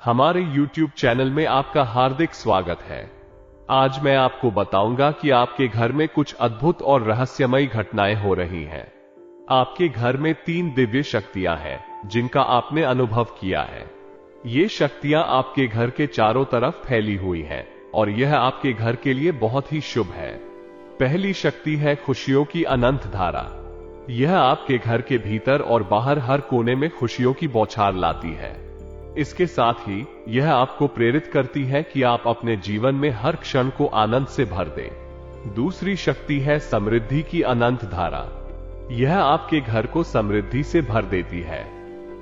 हमारे YouTube channel में आपका हार्दिक स्वागत है। आज मैं आपको बताऊंगा कि आपके घर में कुछ अद्भुत और रहस्यमयी घटनाएं हो रही हैं। आपके घर में 3 दिव्य शक्तियां हैं जिनका आपने अनुभव किया है। ये शक्तियां आपके घर के चारों तरफ फैली हुई हैं और यह आपके घर के लिए बहुत ही शुभ है। पहली शक्ति है खुशियों की अनंत धारा। यह आपके घर के भीतर और बाहर हर कोने में खुशियों की बौछार लाती है। इसके साथ ही यह आपको प्रेरित करती है कि आप अपने जीवन में हर क्षण को आनंद से भर दें। दूसरी शक्ति है समृद्धि की अनंत धारा। यह आपके घर को समृद्धि से भर देती है।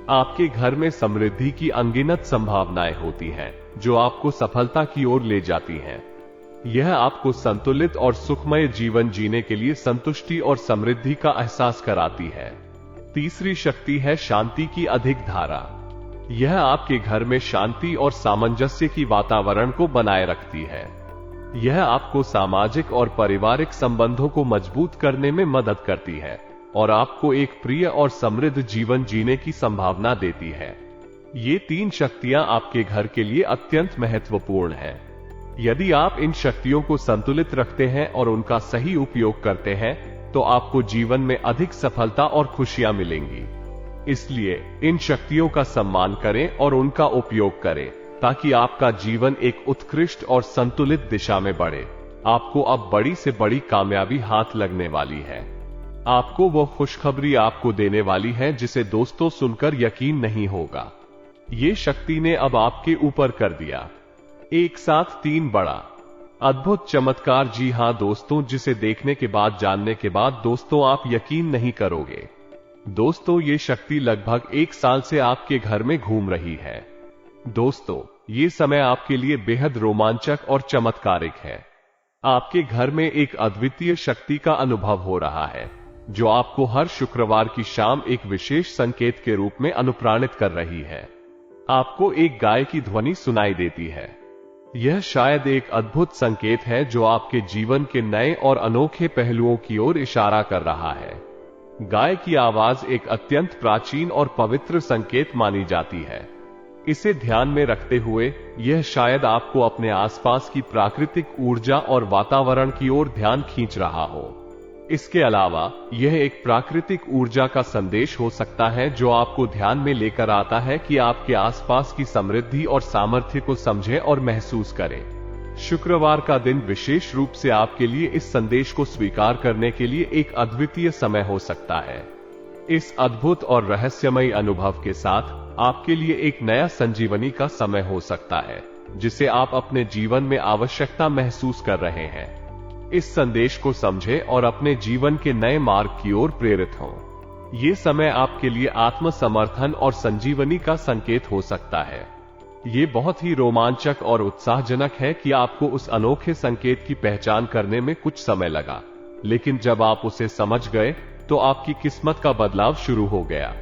आपके घर में समृद्धि की अनगिनत संभावनाएं होती हैं जो आपको सफलता की ओर ले जाती हैं। यह आपको संतुलित और सुखमय जीवन जीने के लिए संतुष्टि और समृद्धि का एहसास कराती है। तीसरी शक्ति है शांति की अधिक धारा। यह आपके घर में शांति और सामंजस्य की वातावरण को बनाए रखती है। यह आपको सामाजिक और पारिवारिक संबंधों को मजबूत करने में मदद करती है और आपको एक प्रिय और समृद्ध जीवन जीने की संभावना देती है। ये 3 शक्तियां आपके घर के लिए अत्यंत महत्वपूर्ण हैं। यदि आप इन शक्तियों को संतुलित रखते हैं और उनका सही उपयोग करते हैं तो आपको जीवन में अधिक सफलता और खुशियां मिलेंगी। इसलिए इन शक्तियों का सम्मान करें और उनका उपयोग करें ताकि आपका जीवन एक उत्कृष्ट और संतुलित दिशा में बढ़े। आपको अब बड़ी से बड़ी कामयाबी हाथ लगने वाली है। आपको वो खुशखबरी आपको देने वाली है जिसे दोस्तों सुनकर यकीन नहीं होगा। ये शक्ति ने अब आपके ऊपर कर दिया। एक साथ 3 बड़ा अद्भुत चमत्कार। जी हां दोस्तों, जिसे देखने के बाद, जानने के बाद दोस्तों आप यकीन नहीं करोगे। दोस्तों, ये शक्ति लगभग 1 साल से आपके घर में घूम रही है। दोस्तों, ये समय आपके लिए बेहद रोमांचक और चमत्कारिक है। आपके घर में एक अद्वितीय शक्ति का अनुभव हो रहा है जो आपको हर शुक्रवार की शाम एक विशेष संकेत के रूप में अनुप्राणित कर रही है। आपको एक गाय की ध्वनि सुनाई देती है। यह शायद एक अद्भुत संकेत है जो आपके जीवन के नए और अनोखे पहलुओं की ओर इशारा कर रहा है। गाय की आवाज एक अत्यंत प्राचीन और पवित्र संकेत मानी जाती है। इसे ध्यान में रखते हुए यह शायद आपको अपने आसपास की प्राकृतिक ऊर्जा और वातावरण की ओर ध्यान खींच रहा हो। इसके अलावा यह एक प्राकृतिक ऊर्जा का संदेश हो सकता है जो आपको ध्यान में लेकर आता है कि आपके आसपास की समृद्धि और सामर्थ्य को समझें और महसूस करें। शुक्रवार का दिन विशेष रूप से आपके लिए इस संदेश को स्वीकार करने के लिए एक अद्वितीय समय हो सकता है। इस अद्भुत और रहस्यमयी अनुभव के साथ आपके लिए एक नया संजीवनी का समय हो सकता है जिसे आप अपने जीवन में आवश्यकता महसूस कर रहे हैं। इस संदेश को समझें और अपने जीवन के नए मार्ग की ओर प्रेरित हों। ये समय आपके लिए आत्मसमर्थन और संजीवनी का संकेत हो सकता है। ये बहुत ही रोमांचक और उत्साहजनक है कि आपको उस अनोखे संकेत की पहचान करने में कुछ समय लगा, लेकिन जब आप उसे समझ गए तो आपकी किस्मत का बदलाव शुरू हो गया।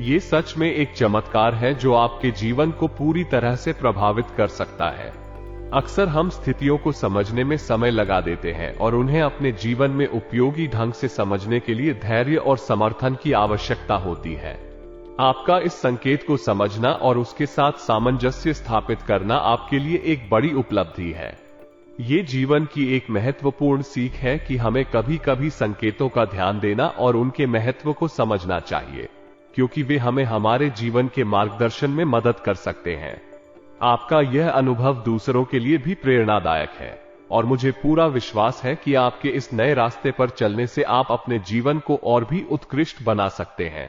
ये सच में एक चमत्कार है जो आपके जीवन को पूरी तरह से प्रभावित कर सकता है। अक्सर हम स्थितियों को समझने में समय लगा देते हैं और उन्हें अपने जीवन में उपयोगी ढंग से समझने के लिए धैर्य और समर्थन की आवश्यकता होती है। आपका इस संकेत को समझना और उसके साथ सामंजस्य स्थापित करना आपके लिए एक बड़ी उपलब्धि है। ये जीवन की एक महत्वपूर्ण सीख है कि हमें कभी कभी संकेतों का ध्यान देना और उनके महत्व को समझना चाहिए, क्योंकि वे हमें हमारे जीवन के मार्गदर्शन में मदद कर सकते हैं। आपका यह अनुभव दूसरों के लिए भी प्रेरणादायक है और मुझे पूरा विश्वास है कि आपके इस नए रास्ते पर चलने से आप अपने जीवन को और भी उत्कृष्ट बना सकते हैं।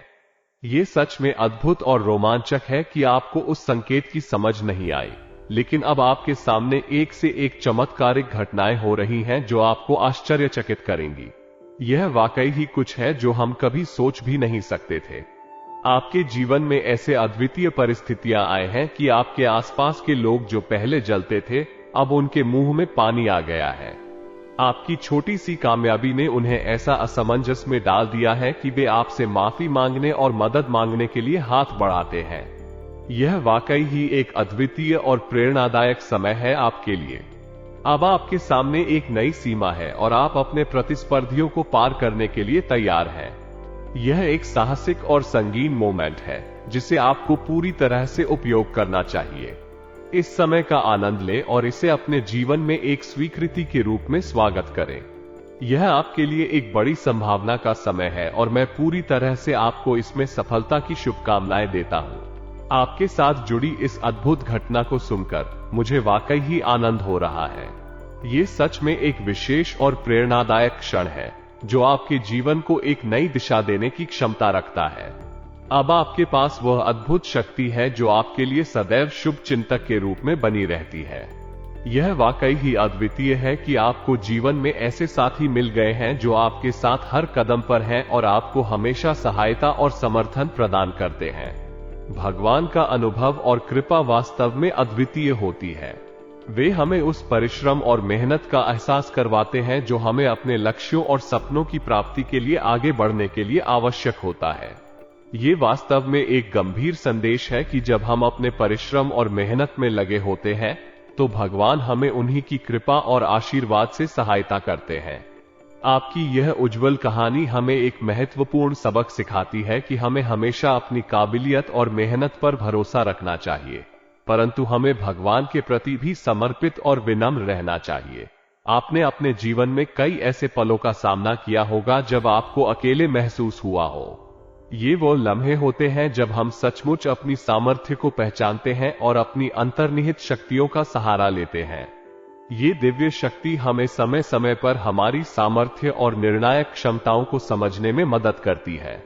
ये सच में अद्भुत और रोमांचक है कि आपको उस संकेत की समझ नहीं आई, लेकिन अब आपके सामने एक से एक चमत्कारिक घटनाएं हो रही हैं जो आपको आश्चर्यचकित करेंगी। यह वाकई ही कुछ है जो हम कभी सोच भी नहीं सकते थे। आपके जीवन में ऐसे अद्वितीय परिस्थितियां आए हैं कि आपके आसपास के लोग जो पहले जलते थे अब उनके मुंह में पानी आ गया है। आपकी छोटी सी कामयाबी ने उन्हें ऐसा असमंजस में डाल दिया है कि वे आपसे माफी मांगने और मदद मांगने के लिए हाथ बढ़ाते हैं। यह वाकई ही एक अद्वितीय और प्रेरणादायक समय है आपके लिए। अब आपके सामने एक नई सीमा है और आप अपने प्रतिस्पर्धियों को पार करने के लिए तैयार हैं। यह एक साहसिक और संगीन मोमेंट है जिसे आपको पूरी तरह से उपयोग करना चाहिए। इस समय का आनंद लें और इसे अपने जीवन में एक स्वीकृति के रूप में स्वागत करें। यह आपके लिए एक बड़ी संभावना का समय है और मैं पूरी तरह से आपको इसमें सफलता की शुभकामनाएं देता हूं। आपके साथ जुड़ी इस अद्भुत घटना को सुनकर मुझे वाकई ही आनंद हो रहा है। ये सच में एक विशेष और प्रेरणादायक क्षण है जो आपके जीवन को एक नई दिशा देने की क्षमता रखता है। अब आपके पास वह अद्भुत शक्ति है जो आपके लिए सदैव शुभ चिंतक के रूप में बनी रहती है। यह वाकई ही अद्वितीय है कि आपको जीवन में ऐसे साथी मिल गए हैं जो आपके साथ हर कदम पर हैं और आपको हमेशा सहायता और समर्थन प्रदान करते हैं। भगवान का अनुभव और कृपा वास्तव में अद्वितीय होती है। वे हमें उस परिश्रम और मेहनत का एहसास करवाते हैं जो हमें अपने लक्ष्यों और सपनों की प्राप्ति के लिए आगे बढ़ने के लिए आवश्यक होता है। ये वास्तव में एक गंभीर संदेश है कि जब हम अपने परिश्रम और मेहनत में लगे होते हैं तो भगवान हमें उन्हीं की कृपा और आशीर्वाद से सहायता करते हैं। आपकी यह उज्जवल कहानी हमें एक महत्वपूर्ण सबक सिखाती है कि हमें हमेशा अपनी काबिलियत और मेहनत पर भरोसा रखना चाहिए, परंतु हमें भगवान के प्रति भी समर्पित और विनम्र रहना चाहिए। आपने अपने जीवन में कई ऐसे पलों का सामना किया होगा जब आपको अकेले महसूस हुआ हो। ये वो लम्हे होते हैं जब हम सचमुच अपनी सामर्थ्य को पहचानते हैं और अपनी अंतर्निहित शक्तियों का सहारा लेते हैं। ये दिव्य शक्ति हमें समय समय पर हमारी सामर्थ्य और निर्णायक क्षमताओं को समझने में मदद करती है।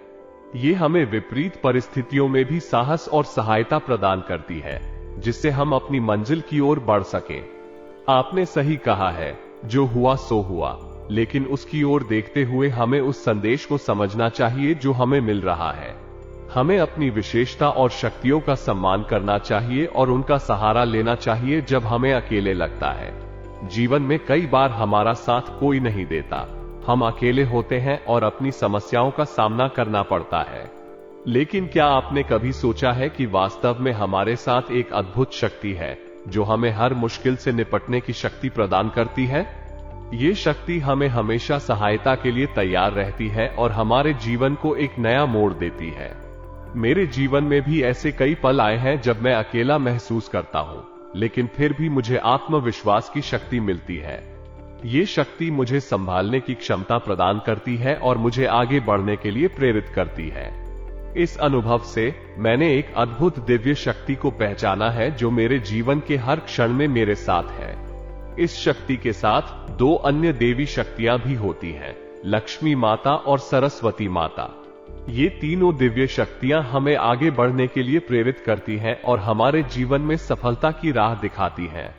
ये हमें विपरीत परिस्थितियों में भी साहस और सहायता प्रदान करती है, जिससे हम अपनी मंजिल की ओर बढ़ सकें। आपने सही कहा है, जो हुआ सो हुआ, लेकिन उसकी ओर देखते हुए हमें उस संदेश को समझना चाहिए जो हमें मिल रहा है। हमें अपनी विशेषता और शक्तियों का सम्मान करना चाहिए और उनका सहारा लेना चाहिए जब हमें अकेले लगता है। जीवन में कई बार हमारा साथ कोई नहीं देता, हम अकेले होते हैं और अपनी समस्याओं का सामना करना पड़ता है। लेकिन क्या आपने कभी सोचा है कि वास्तव में हमारे साथ एक अद्भुत शक्ति है जो हमें हर मुश्किल से निपटने की शक्ति प्रदान करती है? ये शक्ति हमें हमेशा सहायता के लिए तैयार रहती है और हमारे जीवन को एक नया मोड़ देती है। मेरे जीवन में भी ऐसे कई पल आए हैं जब मैं अकेला महसूस करता हूं, लेकिन फिर भी मुझे आत्मविश्वास की शक्ति मिलती है। ये शक्ति मुझे संभालने की क्षमता प्रदान करती है और मुझे आगे बढ़ने के लिए प्रेरित करती है। इस अनुभव से मैंने एक अद्भुत दिव्य शक्ति को पहचाना है जो मेरे जीवन के हर क्षण में मेरे साथ है। इस शक्ति के साथ दो अन्य देवी शक्तियां भी होती हैं, लक्ष्मी माता और सरस्वती माता। ये तीनों दिव्य शक्तियां हमें आगे बढ़ने के लिए प्रेरित करती हैं और हमारे जीवन में सफलता की राह दिखाती हैं।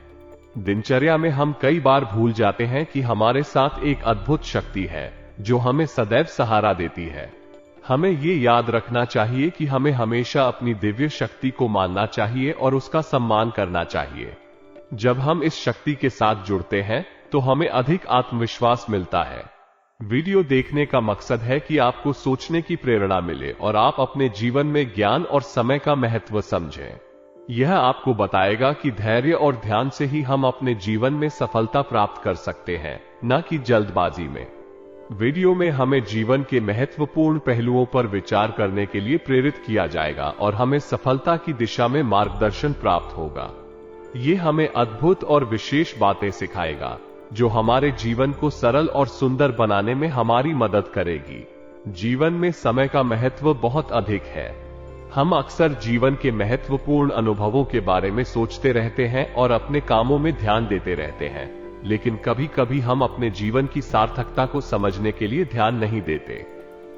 दिनचर्या में हम कई बार भूल जाते हैं कि हमारे साथ एक अद्भुत शक्ति है जो हमें सदैव सहारा देती है। हमें ये याद रखना चाहिए कि हमें हमेशा अपनी दिव्य शक्ति को मानना चाहिए और उसका सम्मान करना चाहिए। जब हम इस शक्ति के साथ जुड़ते हैं तो हमें अधिक आत्मविश्वास मिलता है। वीडियो देखने का मकसद है कि आपको सोचने की प्रेरणा मिले और आप अपने जीवन में ज्ञान और समय का महत्व समझें। यह आपको बताएगा कि धैर्य और ध्यान से ही हम अपने जीवन में सफलता प्राप्त कर सकते हैं, न कि जल्दबाजी में। वीडियो में हमें जीवन के महत्वपूर्ण पहलुओं पर विचार करने के लिए प्रेरित किया जाएगा और हमें सफलता की दिशा में मार्गदर्शन प्राप्त होगा। ये हमें अद्भुत और विशेष बातें सिखाएगा जो हमारे जीवन को सरल और सुंदर बनाने में हमारी मदद करेगी। जीवन में समय का महत्व बहुत अधिक है। हम अक्सर जीवन के महत्वपूर्ण अनुभवों के बारे में सोचते रहते हैं और अपने कामों में ध्यान देते रहते हैं, लेकिन कभी कभी हम अपने जीवन की सार्थकता को समझने के लिए ध्यान नहीं देते।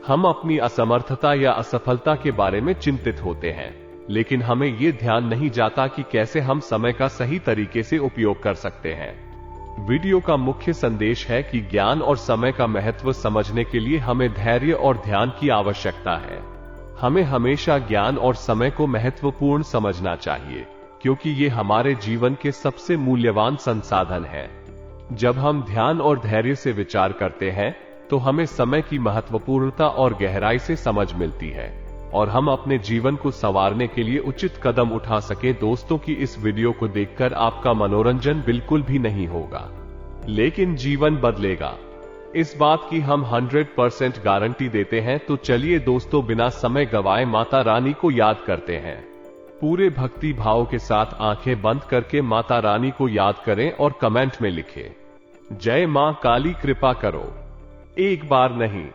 हम अपनी असमर्थता या असफलता के बारे में चिंतित होते हैं, लेकिन हमें यह ध्यान नहीं जाता कि कैसे हम समय का सही तरीके से उपयोग कर सकते हैं। वीडियो का मुख्य संदेश है कि ज्ञान और समय का महत्व समझने के लिए हमें धैर्य और ध्यान की आवश्यकता है। हमें हमेशा ज्ञान और समय को महत्वपूर्ण समझना चाहिए, क्योंकि ये हमारे जीवन के सबसे मूल्यवान संसाधन हैं। जब हम ध्यान और धैर्य से विचार करते हैं तो हमें समय की महत्वपूर्णता और गहराई से समझ मिलती है और हम अपने जीवन को संवारने के लिए उचित कदम उठा सके। दोस्तों की इस वीडियो को देखकर आपका मनोरंजन बिल्कुल भी नहीं होगा, लेकिन जीवन बदलेगा। इस बात की हम 100% गारंटी देते हैं। तो चलिए दोस्तों, बिना समय गवाए माता रानी को याद करते हैं। पूरे भक्ति भाव के साथ आंखें बंद करके माता रानी को याद करें और कमेंट में लिखें, जय मां काली कृपा करो। एक बार नहीं,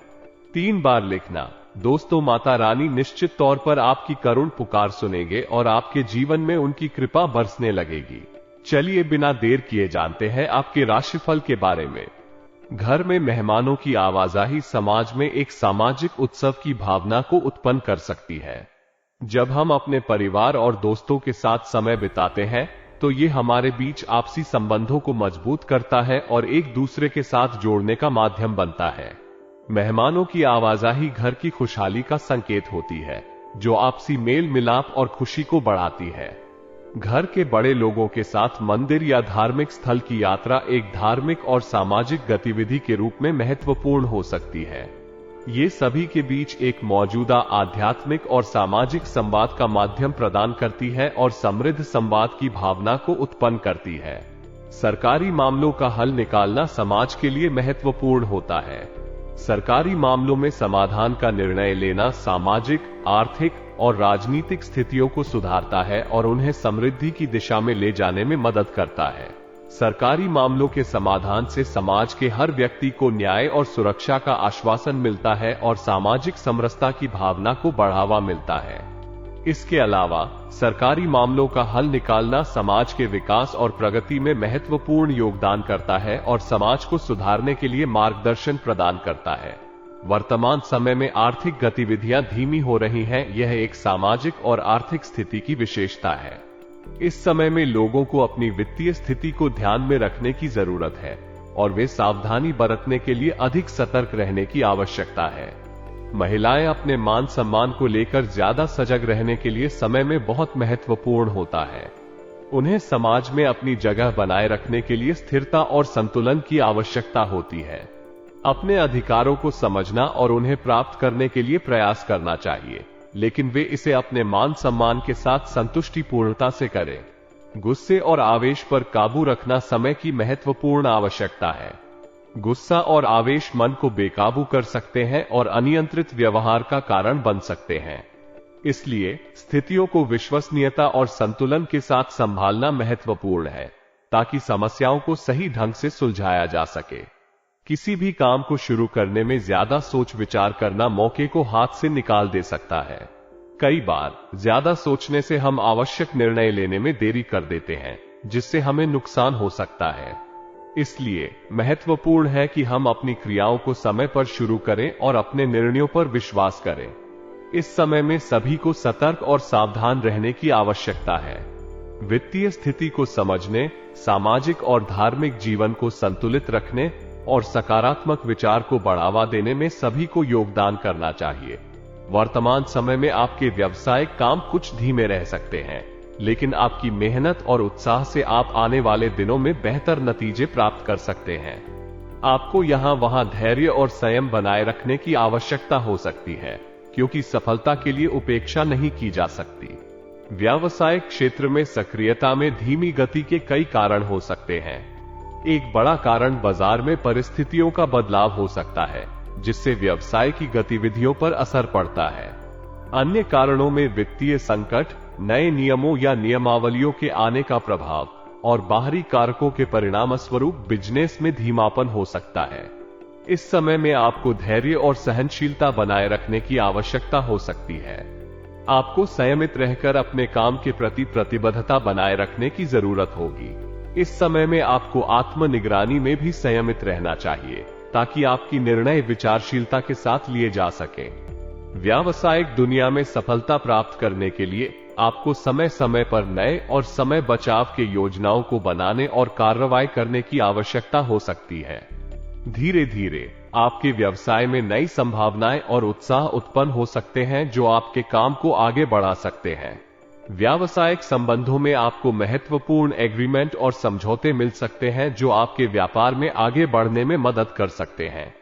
3 बार लिखना। दोस्तों, माता रानी निश्चित तौर पर आपकी करुण पुकार सुनेंगे और आपके जीवन में उनकी कृपा बरसने लगेगी। चलिए बिना देर किए जानते हैं आपके राशिफल के बारे में। घर में मेहमानों की आवाजाही समाज में एक सामाजिक उत्सव की भावना को उत्पन्न कर सकती है। जब हम अपने परिवार और दोस्तों के साथ समय बिताते हैं तो ये हमारे बीच आपसी संबंधों को मजबूत करता है और एक दूसरे के साथ जोड़ने का माध्यम बनता है। मेहमानों की आवाजाही घर की खुशहाली का संकेत होती है, जो आपसी मेल मिलाप और खुशी को बढ़ाती है। घर के बड़े लोगों के साथ मंदिर या धार्मिक स्थल की यात्रा एक धार्मिक और सामाजिक गतिविधि के रूप में महत्वपूर्ण हो सकती है। ये सभी के बीच एक मौजूदा आध्यात्मिक और सामाजिक संवाद का माध्यम प्रदान करती है और समृद्ध संवाद की भावना को उत्पन्न करती है। सरकारी मामलों का हल निकालना समाज के लिए महत्वपूर्ण होता है। सरकारी मामलों में समाधान का निर्णय लेना सामाजिक, आर्थिक और राजनीतिक स्थितियों को सुधारता है और उन्हें समृद्धि की दिशा में ले जाने में मदद करता है। सरकारी मामलों के समाधान से समाज के हर व्यक्ति को न्याय और सुरक्षा का आश्वासन मिलता है और सामाजिक समरसता की भावना को बढ़ावा मिलता है। इसके अलावा सरकारी मामलों का हल निकालना समाज के विकास और प्रगति में महत्वपूर्ण योगदान करता है और समाज को सुधारने के लिए मार्गदर्शन प्रदान करता है। वर्तमान समय में आर्थिक गतिविधियां धीमी हो रही हैं, यह एक सामाजिक और आर्थिक स्थिति की विशेषता है। इस समय में लोगों को अपनी वित्तीय स्थिति को ध्यान में रखने की जरूरत है और वे सावधानी बरतने के लिए अधिक सतर्क रहने की आवश्यकता है। महिलाएं अपने मान सम्मान को लेकर ज्यादा सजग रहने के लिए समय में बहुत महत्वपूर्ण होता है। उन्हें समाज में अपनी जगह बनाए रखने के लिए स्थिरता और संतुलन की आवश्यकता होती है। अपने अधिकारों को समझना और उन्हें प्राप्त करने के लिए प्रयास करना चाहिए, लेकिन वे इसे अपने मान सम्मान के साथ संतुष्टिपूर्णता से करें। गुस्से और आवेश पर काबू रखना समय की महत्वपूर्ण आवश्यकता है। गुस्सा और आवेश मन को बेकाबू कर सकते हैं और अनियंत्रित व्यवहार का कारण बन सकते हैं। इसलिए स्थितियों को विश्वसनीयता और संतुलन के साथ संभालना महत्वपूर्ण है, ताकि समस्याओं को सही ढंग से सुलझाया जा सके। किसी भी काम को शुरू करने में ज्यादा सोच विचार करना मौके को हाथ से निकाल दे सकता है। कई बार ज्यादा सोचने से हम आवश्यक निर्णय लेने में देरी कर देते हैं, जिससे हमें नुकसान हो सकता है। इसलिए महत्वपूर्ण है कि हम अपनी क्रियाओं को समय पर शुरू करें और अपने निर्णयों पर विश्वास करें। इस समय में सभी को सतर्क और सावधान रहने की आवश्यकता है। वित्तीय स्थिति को समझने, सामाजिक और धार्मिक जीवन को संतुलित रखने और सकारात्मक विचार को बढ़ावा देने में सभी को योगदान करना चाहिए। वर्तमान समय में आपके व्यावसायिक काम कुछ धीमे रह सकते हैं, लेकिन आपकी मेहनत और उत्साह से आप आने वाले दिनों में बेहतर नतीजे प्राप्त कर सकते हैं। आपको यहां वहां धैर्य और संयम बनाए रखने की आवश्यकता हो सकती है, क्योंकि सफलता के लिए उपेक्षा नहीं की जा सकती। व्यावसायिक क्षेत्र में सक्रियता में धीमी गति के कई कारण हो सकते हैं। एक बड़ा कारण बाजार में परिस्थितियों का बदलाव हो सकता है, जिससे व्यवसाय की गतिविधियों पर असर पड़ता है। अन्य कारणों में वित्तीय संकट, नए नियमों या नियमावलियों के आने का प्रभाव और बाहरी कारकों के परिणामस्वरूप बिजनेस में धीमापन हो सकता है। इस समय में आपको धैर्य और सहनशीलता बनाए रखने की आवश्यकता हो सकती है। आपको संयमित रहकर अपने काम के प्रति प्रतिबद्धता बनाए रखने की जरूरत होगी। इस समय में आपको आत्मनिगरानी में भी संयमित रहना चाहिए, ताकि आपकी निर्णय विचारशीलता के साथ लिए जा सके। व्यावसायिक दुनिया में सफलता प्राप्त करने के लिए आपको समय समय पर नए और समय बचाव के योजनाओं को बनाने और कार्रवाई करने की आवश्यकता हो सकती है। धीरे धीरे आपके व्यवसाय में नई संभावनाएं और उत्साह उत्पन्न हो सकते हैं, जो आपके काम को आगे बढ़ा सकते हैं। व्यावसायिक संबंधों में आपको महत्वपूर्ण एग्रीमेंट और समझौते मिल सकते हैं, जो आपके व्यापार में आगे बढ़ने में मदद कर सकते हैं।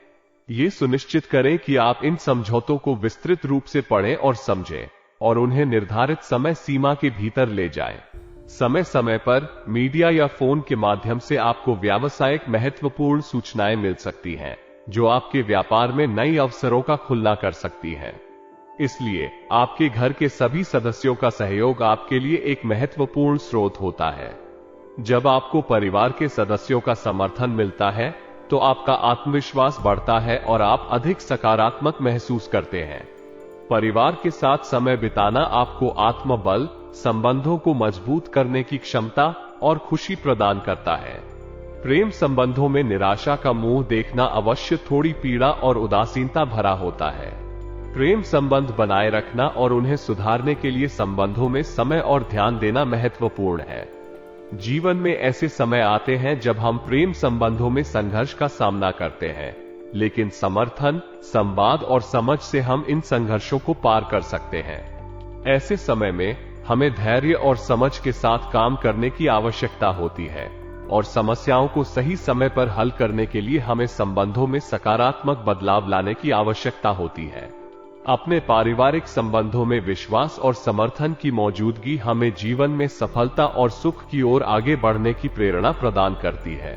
ये सुनिश्चित करें कि आप इन समझौतों को विस्तृत रूप से पढ़ें और समझें और उन्हें निर्धारित समय सीमा के भीतर ले जाएं। समय समय पर मीडिया या फोन के माध्यम से आपको व्यावसायिक महत्वपूर्ण सूचनाएं मिल सकती हैं, जो आपके व्यापार में नई अवसरों का खुलना कर सकती हैं। इसलिए आपके घर के सभी सदस्यों का सहयोग आपके लिए एक महत्वपूर्ण स्रोत होता है। जब आपको परिवार के सदस्यों का समर्थन मिलता है तो आपका आत्मविश्वास बढ़ता है और आप अधिक सकारात्मक महसूस करते हैं। परिवार के साथ समय बिताना आपको आत्मबल, संबंधों को मजबूत करने की क्षमता और खुशी प्रदान करता है। प्रेम संबंधों में निराशा का मुंह देखना अवश्य थोड़ी पीड़ा और उदासीनता भरा होता है। प्रेम संबंध बनाए रखना और उन्हें सुधारने के लिए संबंधों में समय और ध्यान देना महत्वपूर्ण है। जीवन में ऐसे समय आते हैं जब हम प्रेम संबंधों में संघर्ष का सामना करते हैं, लेकिन समर्थन, संवाद और समझ से हम इन संघर्षों को पार कर सकते हैं। ऐसे समय में हमें धैर्य और समझ के साथ काम करने की आवश्यकता होती है और समस्याओं को सही समय पर हल करने के लिए हमें संबंधों में सकारात्मक बदलाव लाने की आवश्यकता होती है। अपने पारिवारिक संबंधों में विश्वास और समर्थन की मौजूदगी हमें जीवन में सफलता और सुख की ओर आगे बढ़ने की प्रेरणा प्रदान करती है।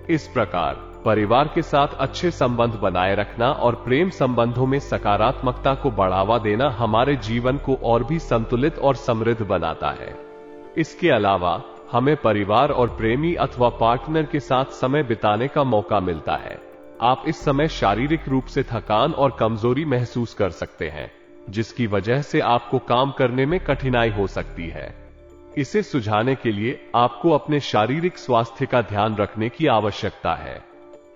इस प्रकार परिवार के साथ अच्छे संबंध बनाए रखना और प्रेम संबंधों में सकारात्मकता को बढ़ावा देना हमारे जीवन को और भी संतुलित और समृद्ध बनाता है। इसके अलावा हमें परिवार और प्रेमी अथवा पार्टनर के साथ समय बिताने का मौका मिलता है। आप इस समय शारीरिक रूप से थकान और कमजोरी महसूस कर सकते हैं, जिसकी वजह से आपको काम करने में कठिनाई हो सकती है। इसे सुझाने के लिए आपको अपने शारीरिक स्वास्थ्य का ध्यान रखने की आवश्यकता है।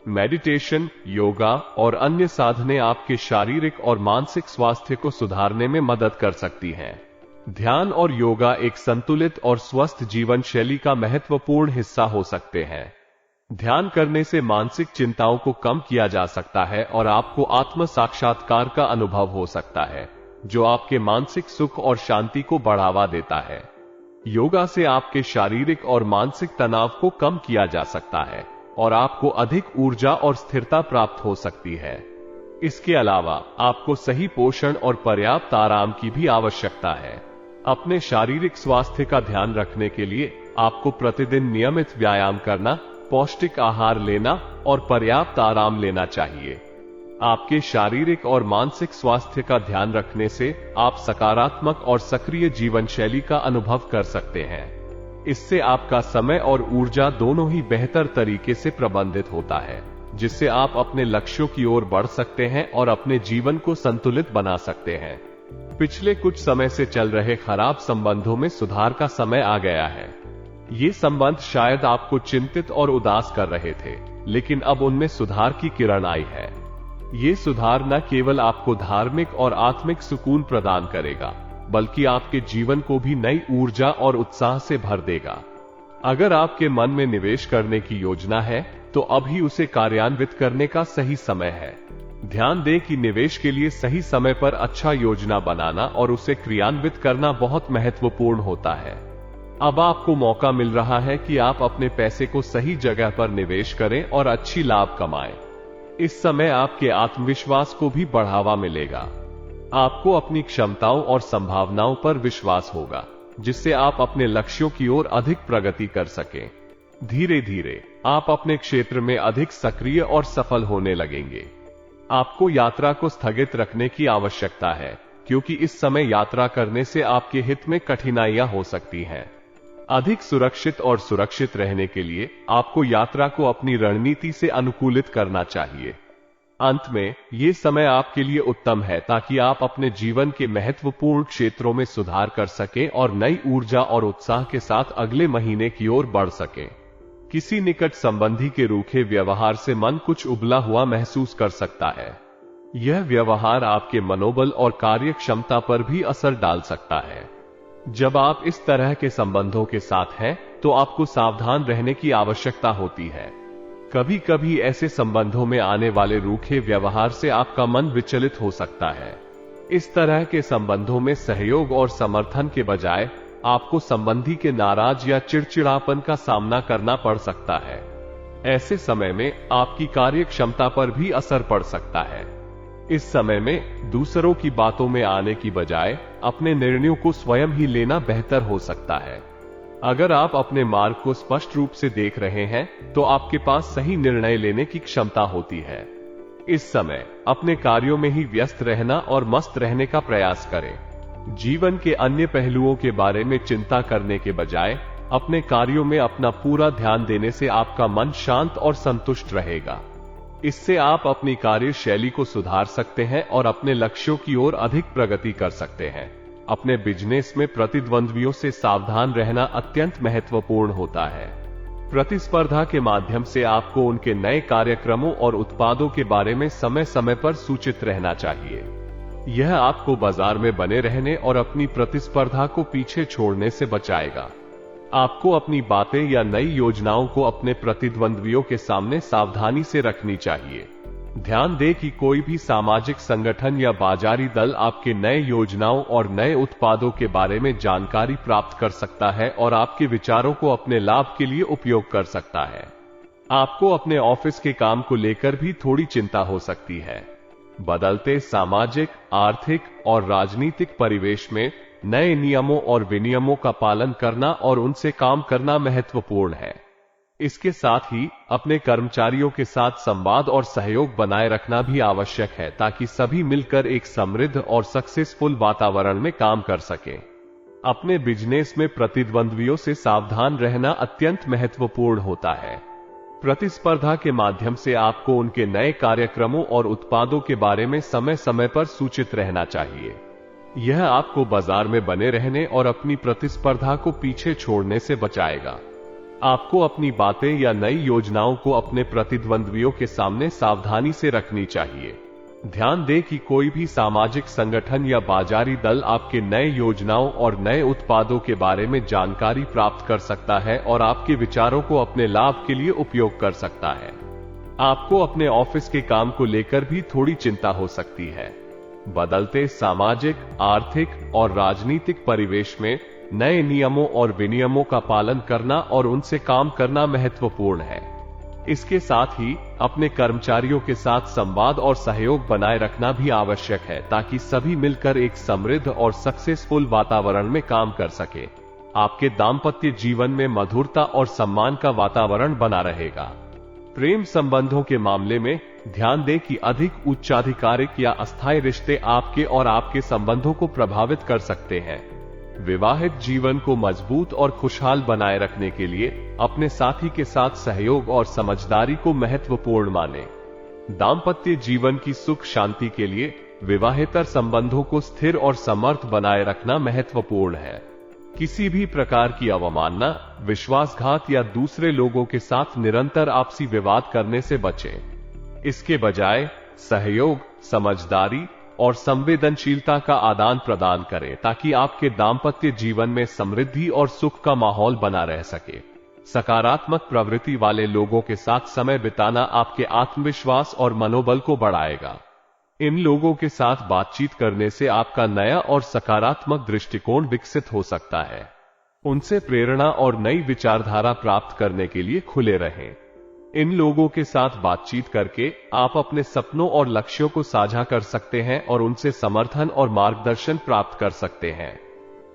मेडिटेशन, योगा और अन्य साधनें आपके शारीरिक और मानसिक स्वास्थ्य को सुधारने में मदद कर सकती हैं। ध्यान और योगा एक संतुलित और स्वस्थ जीवन शैली का महत्वपूर्ण हिस्सा हो सकते हैं। ध्यान करने से मानसिक चिंताओं को कम किया जा सकता है और आपको आत्म साक्षात्कार का अनुभव हो सकता है, जो आपके मानसिक सुख और शांति को बढ़ावा देता है। योगा से आपके शारीरिक और मानसिक तनाव को कम किया जा सकता है और आपको अधिक ऊर्जा और स्थिरता प्राप्त हो सकती है। इसके अलावा आपको सही पोषण और पर्याप्त आराम की भी आवश्यकता है। अपने शारीरिक स्वास्थ्य का ध्यान रखने के लिए आपको प्रतिदिन नियमित व्यायाम करना, पौष्टिक आहार लेना और पर्याप्त आराम लेना चाहिए। आपके शारीरिक और मानसिक स्वास्थ्य का ध्यान रखने से आप सकारात्मक और सक्रिय जीवन शैली का अनुभव कर सकते हैं। इससे आपका समय और ऊर्जा दोनों ही बेहतर तरीके से प्रबंधित होता है, जिससे आप अपने लक्ष्यों की ओर बढ़ सकते हैं और अपने जीवन को संतुलित बना सकते हैं। पिछले कुछ समय से चल रहे खराब संबंधों में सुधार का समय आ गया है। ये संबंध शायद आपको चिंतित और उदास कर रहे थे, लेकिन अब उनमें सुधार की किरण आई है। ये सुधार न केवल आपको धार्मिक और आत्मिक सुकून प्रदान करेगा, बल्कि आपके जीवन को भी नई ऊर्जा और उत्साह से भर देगा। अगर आपके मन में निवेश करने की योजना है, तो अभी उसे कार्यान्वित करने का सही समय है। ध्यान दें कि निवेश के लिए सही समय पर अच्छा योजना बनाना और उसे क्रियान्वित करना बहुत महत्वपूर्ण होता है। अब आपको मौका मिल रहा है कि आप अपने पैसे को सही जगह पर निवेश करें और अच्छी लाभ कमाएं। इस समय आपके आत्मविश्वास को भी बढ़ावा मिलेगा। आपको अपनी क्षमताओं और संभावनाओं पर विश्वास होगा, जिससे आप अपने लक्ष्यों की ओर अधिक प्रगति कर सकें। धीरे धीरे आप अपने क्षेत्र में अधिक सक्रिय और सफल होने लगेंगे। आपको यात्रा को स्थगित रखने की आवश्यकता है, क्योंकि इस समय यात्रा करने से आपके हित में कठिनाइयां हो सकती हैं। अधिक सुरक्षित और सुरक्षित रहने के लिए आपको यात्रा को अपनी रणनीति से अनुकूलित करना चाहिए। अंत में ये समय आपके लिए उत्तम है ताकि आप अपने जीवन के महत्वपूर्ण क्षेत्रों में सुधार कर सकें और नई ऊर्जा और उत्साह के साथ अगले महीने की ओर बढ़ सकें। किसी निकट संबंधी के रूखे व्यवहार से मन कुछ उबला हुआ महसूस कर सकता है। यह व्यवहार आपके मनोबल और कार्य क्षमता पर भी असर डाल सकता है। जब आप इस तरह के संबंधों के साथ हैं, तो आपको सावधान रहने की आवश्यकता होती है। कभी कभी ऐसे संबंधों में आने वाले रूखे व्यवहार से आपका मन विचलित हो सकता है। इस तरह के संबंधों में सहयोग और समर्थन के बजाय आपको संबंधी के नाराज या चिड़चिड़ापन का सामना करना पड़ सकता है। ऐसे समय में आपकी कार्य क्षमता पर भी असर पड़ सकता है। इस समय में दूसरों की बातों में आने की बजाय अपने निर्णयों को स्वयं ही लेना बेहतर हो सकता है। अगर आप अपने मार्ग को स्पष्ट रूप से देख रहे हैं, तो आपके पास सही निर्णय लेने की क्षमता होती है। इस समय अपने कार्यों में ही व्यस्त रहना और मस्त रहने का प्रयास करें। जीवन के अन्य पहलुओं के बारे में चिंता करने के बजाय अपने कार्यों में अपना पूरा ध्यान देने से आपका मन शांत और संतुष्ट रहेगा। इससे आप अपनी कार्यशैली को सुधार सकते हैं और अपने लक्ष्यों की ओर अधिक प्रगति कर सकते हैं। अपने बिजनेस में प्रतिद्वंद्वियों से सावधान रहना अत्यंत महत्वपूर्ण होता है। प्रतिस्पर्धा के माध्यम से आपको उनके नए कार्यक्रमों और उत्पादों के बारे में समय समय पर सूचित रहना चाहिए। यह आपको बाजार में बने रहने और अपनी प्रतिस्पर्धा को पीछे छोड़ने से बचाएगा। आपको अपनी बातें या नई योजनाओं को अपने प्रतिद्वंद्वियों के सामने सावधानी से रखनी चाहिए। ध्यान दें कि कोई भी सामाजिक संगठन या बाजारी दल आपके नए योजनाओं और नए उत्पादों के बारे में जानकारी प्राप्त कर सकता है और आपके विचारों को अपने लाभ के लिए उपयोग कर सकता है। आपको अपने ऑफिस के काम को लेकर भी थोड़ी चिंता हो सकती है। बदलते सामाजिक, आर्थिक और राजनीतिक परिवेश में नए नियमों और विनियमों का पालन करना और उनसे काम करना महत्वपूर्ण है। इसके साथ ही अपने कर्मचारियों के साथ संवाद और सहयोग बनाए रखना भी आवश्यक है ताकि सभी मिलकर एक समृद्ध और सक्सेसफुल वातावरण में काम कर सकें। अपने बिजनेस में प्रतिद्वंद्वियों से सावधान रहना अत्यंत महत्वपूर्ण होता है। प्रतिस्पर्धा के माध्यम से आपको उनके नए कार्यक्रमों और उत्पादों के बारे में समय समय पर सूचित रहना चाहिए। यह आपको बाजार में बने रहने और अपनी प्रतिस्पर्धा को पीछे छोड़ने से बचाएगा। आपको अपनी बातें या नई योजनाओं को अपने प्रतिद्वंद्वियों के सामने सावधानी से रखनी चाहिए। ध्यान दें कि कोई भी सामाजिक संगठन या बाजारी दल आपके नए योजनाओं और नए उत्पादों के बारे में जानकारी प्राप्त कर सकता है और आपके विचारों को अपने लाभ के लिए उपयोग कर सकता है। आपको अपने ऑफिस के काम को लेकर भी थोड़ी चिंता हो सकती है। बदलते सामाजिक, आर्थिक और राजनीतिक परिवेश में नए नियमों और विनियमों का पालन करना और उनसे काम करना महत्वपूर्ण है। इसके साथ ही अपने कर्मचारियों के साथ संवाद और सहयोग बनाए रखना भी आवश्यक है ताकि सभी मिलकर एक समृद्ध और सक्सेसफुल वातावरण में काम कर सके। आपके दाम्पत्य जीवन में मधुरता और सम्मान का वातावरण बना रहेगा। प्रेम संबंधों के मामले में ध्यान दें कि अधिक उच्चाधिकारिक या अस्थायी रिश्ते आपके और आपके संबंधों को प्रभावित कर सकते हैं। विवाहित जीवन को मजबूत और खुशहाल बनाए रखने के लिए अपने साथी के साथ सहयोग और समझदारी को महत्वपूर्ण मानें। दाम्पत्य जीवन की सुख शांति के लिए विवाहेतर संबंधों को स्थिर और समर्थ बनाए रखना महत्वपूर्ण है। किसी भी प्रकार की अवमानना, विश्वासघात या दूसरे लोगों के साथ निरंतर आपसी विवाद करने से बचें। इसके बजाय सहयोग, समझदारी और संवेदनशीलता का आदान प्रदान करें ताकि आपके दाम्पत्य जीवन में समृद्धि और सुख का माहौल बना रह सके। सकारात्मक प्रवृत्ति वाले लोगों के साथ समय बिताना आपके आत्मविश्वास और मनोबल को बढ़ाएगा। इन लोगों के साथ बातचीत करने से आपका नया और सकारात्मक दृष्टिकोण विकसित हो सकता है। उनसे प्रेरणा और नई विचारधारा प्राप्त करने के लिए खुले रहें। इन लोगों के साथ बातचीत करके आप अपने सपनों और लक्ष्यों को साझा कर सकते हैं और उनसे समर्थन और मार्गदर्शन प्राप्त कर सकते हैं।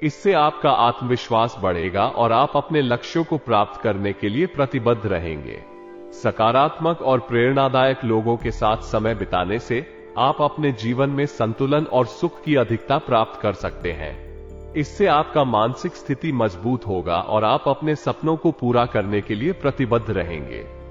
इससे आपका आत्मविश्वास बढ़ेगा और आप अपने लक्ष्यों को प्राप्त करने के लिए प्रतिबद्ध रहेंगे। सकारात्मक और प्रेरणादायक लोगों के साथ समय बिताने से आप अपने जीवन में संतुलन और सुख की अधिकता प्राप्त कर सकते हैं। इससे आपका मानसिक स्थिति मजबूत होगा और आप अपने सपनों को पूरा करने के लिए प्रतिबद्ध रहेंगे।